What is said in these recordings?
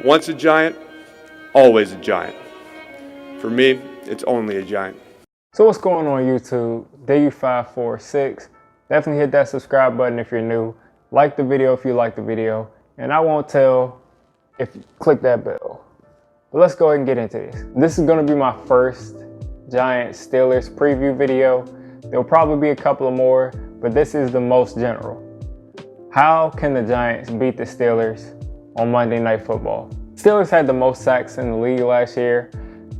Once a giant, always a giant. For me, it's only a giant. So what's going on YouTube? DU546. Definitely hit that subscribe button if you're new. Like the video if you like the video. And I won't tell if you click that bell. But let's go ahead and get into this. This is going to be my first Giant Steelers preview video. There'll probably be a couple of more, but this is the most general. How can the Giants beat the Steelers on Monday Night Football? Steelers had the most sacks in the league last year.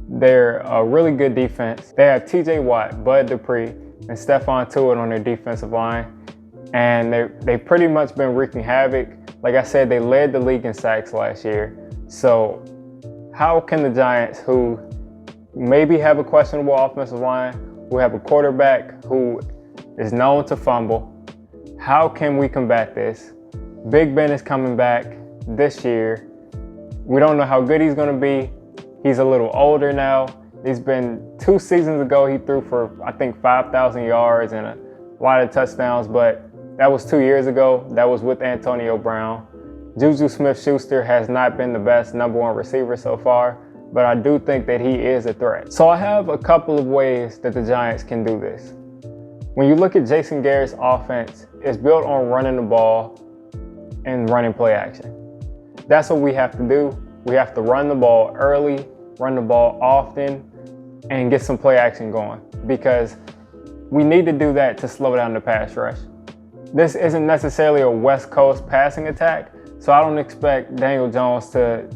They're a really good defense. They have TJ Watt, Bud Dupree, and Stephon Tuitt on their defensive line. And they've pretty much been wreaking havoc. Like I said, they led the league in sacks last year. So how can the Giants, who maybe have a questionable offensive line, who have a quarterback who is known to fumble, how can we combat this? Big Ben is coming back this year. We don't know how good he's going to be. He's a little older now. He's been 2 seasons ago, he threw for, I think, 5,000 yards and a lot of touchdowns, but that was 2 years ago. That was with Antonio Brown. Juju Smith-Schuster has not been the best #1 receiver so far, but I do think that he is a threat. So I have a couple of ways that the Giants can do this. When you look at Jason Garrett's offense, it's built on running the ball and running play action. That's what we have to do. We have to run the ball early, run the ball often, and get some play action going, because we need to do that to slow down the pass rush. This isn't necessarily a West Coast passing attack, so I don't expect Daniel Jones to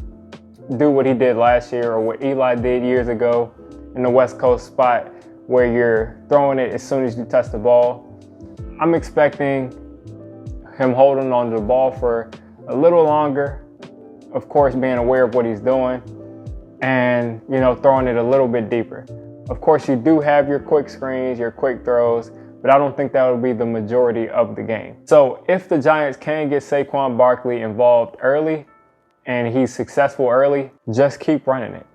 do what he did last year or what Eli did years ago in the West Coast spot where you're throwing it as soon as you touch the ball. I'm expecting him holding on to the ball for a little longer, of course being aware of what he's doing, and throwing it a little bit deeper. Of course, you do have your quick screens, your quick throws, but I don't think that will be the majority of the game. So if the Giants can get Saquon Barkley involved early and he's successful early, just keep running it.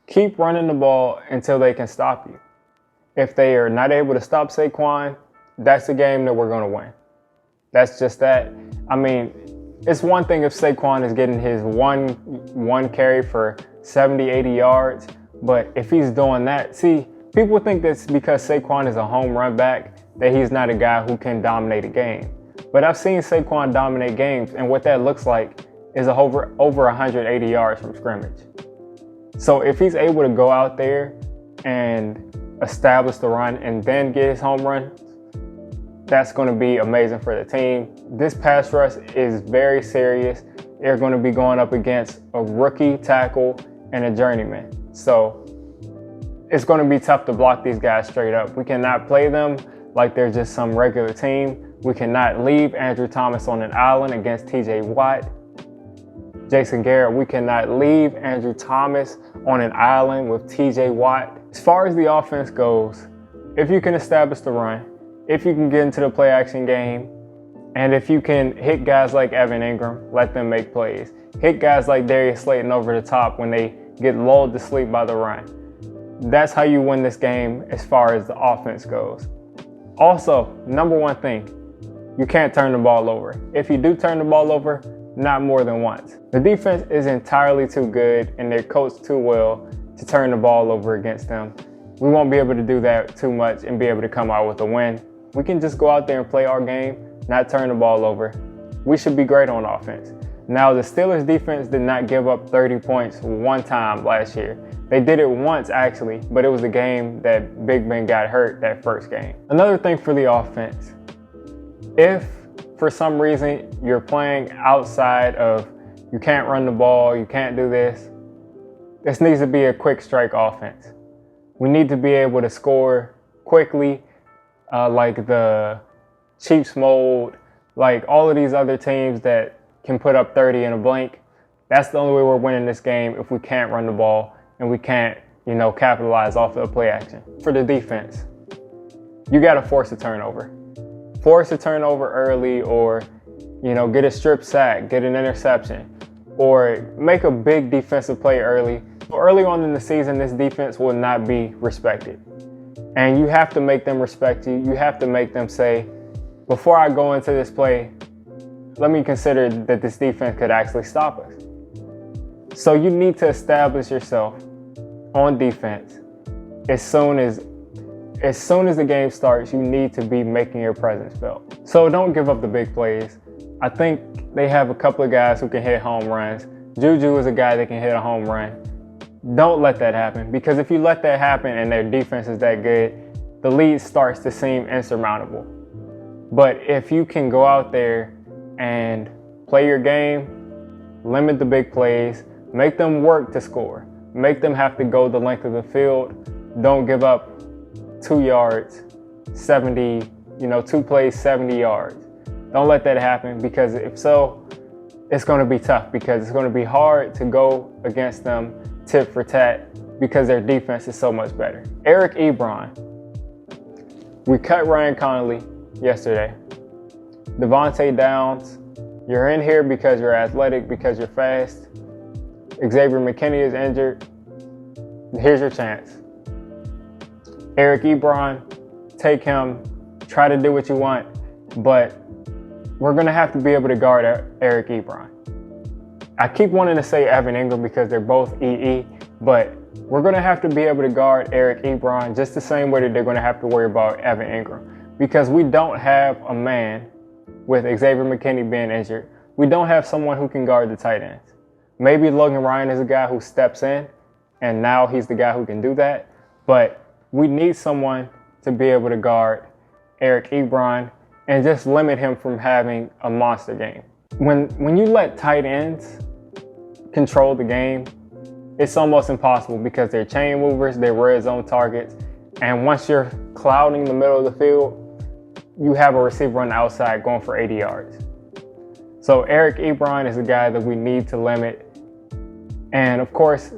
Keep running the ball until they can stop you. If they are not able to stop Saquon, that's a game that we're going to win. That's just that. I mean, it's one thing if Saquon is getting his one carry for 70, 80 yards, but if he's doing that, see, people think that's because Saquon is a home run back that he's not a guy who can dominate a game. But I've seen Saquon dominate games, and what that looks like is over 180 yards from scrimmage. So if he's able to go out there and establish the run and then get his home run, that's going to be amazing for the team. This pass rush is very serious. They're going to be going up against a rookie tackle and a journeyman. So it's going to be tough to block these guys straight up. We cannot play them like they're just some regular team. We cannot leave Andrew Thomas on an island against TJ Watt. Jason Garrett, we cannot leave Andrew Thomas on an island with TJ Watt. As far as the offense goes, if you can establish the run, if you can get into the play action game, and if you can hit guys like Evan Ingram, let them make plays. Hit guys like Darius Slayton over the top when they get lulled to sleep by the run. That's how you win this game as far as the offense goes. Also, #1 thing, you can't turn the ball over. If you do turn the ball over, not more than once. The defense is entirely too good and they're coached too well to turn the ball over against them. We won't be able to do that too much and be able to come out with a win. We can just go out there and play our game, not turn the ball over. We should be great on offense. Now, the Steelers defense did not give up 30 points one time last year. They did it once actually, but it was the game that Big Ben got hurt that first game. Another thing for the offense, if for some reason you're playing outside of, you can't run the ball, you can't do this needs to be a quick strike offense. We need to be able to score quickly, like the Chiefs mold, like all of these other teams that can put up 30 in a blink. That's the only way we're winning this game, if we can't run the ball and we can't, capitalize off of the play action. For the defense, you got to force a turnover. Force a turnover early, or, get a strip sack, get an interception, or make a big defensive play early. Early on in the season, this defense will not be respected. And you have to make them respect you. You have to make them say, before I go into this play, let me consider that this defense could actually stop us. So you need to establish yourself on defense. As soon as the game starts, you need to be making your presence felt. So don't give up the big plays. I think they have a couple of guys who can hit home runs. Juju is a guy that can hit a home run. Don't let that happen, because if you let that happen and their defense is that good, the lead starts to seem insurmountable. But if you can go out there and play your game, limit the big plays, make them work to score, make them have to go the length of the field, don't give up 2 yards, 70, 2 plays, 70 yards. Don't let that happen, because if so, it's going to be tough, because it's going to be hard to go against them tit for tat because their defense is so much better. Eric Ebron. We cut Ryan Connolly yesterday. Devontae Downs, you're in here because you're athletic, because you're fast. Xavier McKinney is injured. Here's your chance. Eric Ebron, take him, try to do what you want, but we're going to have to be able to guard Eric Ebron. I keep wanting to say Evan Ingram because they're both EE, but we're going to have to be able to guard Eric Ebron just the same way that they're going to have to worry about Evan Ingram, because we don't have a man with Xavier McKinney being injured. We don't have someone who can guard the tight ends. Maybe Logan Ryan is a guy who steps in, and now he's the guy who can do that, but we need someone to be able to guard Eric Ebron and just limit him from having a monster game. When you let tight ends control the game, it's almost impossible, because they're chain movers, they're red zone targets, and once you're clouding the middle of the field, you have a receiver on the outside going for 80 yards. So Eric Ebron is a guy that we need to limit. And of course,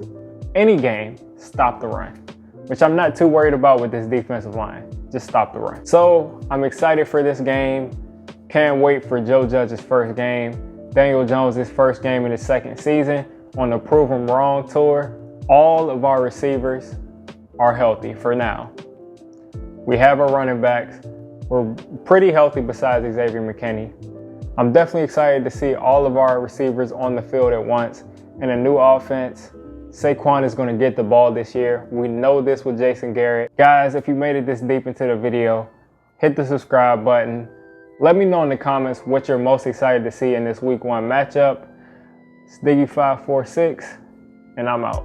any game, stop the run, which I'm not too worried about with this defensive line. Just stop the run. So I'm excited for this game. Can't wait for Joe Judge's first game, Daniel Jones' first game in his second season on the Prove 'Em Wrong tour. All of our receivers are healthy for now. We have our running backs. We're pretty healthy besides Xavier McKinney. I'm definitely excited to see all of our receivers on the field at once in a new offense. Saquon is going to get the ball this year. We know this with Jason Garrett. Guys, if you made it this deep into the video, hit the subscribe button. Let me know in the comments what you're most excited to see in this week 1 matchup. It's Diggy546, and I'm out.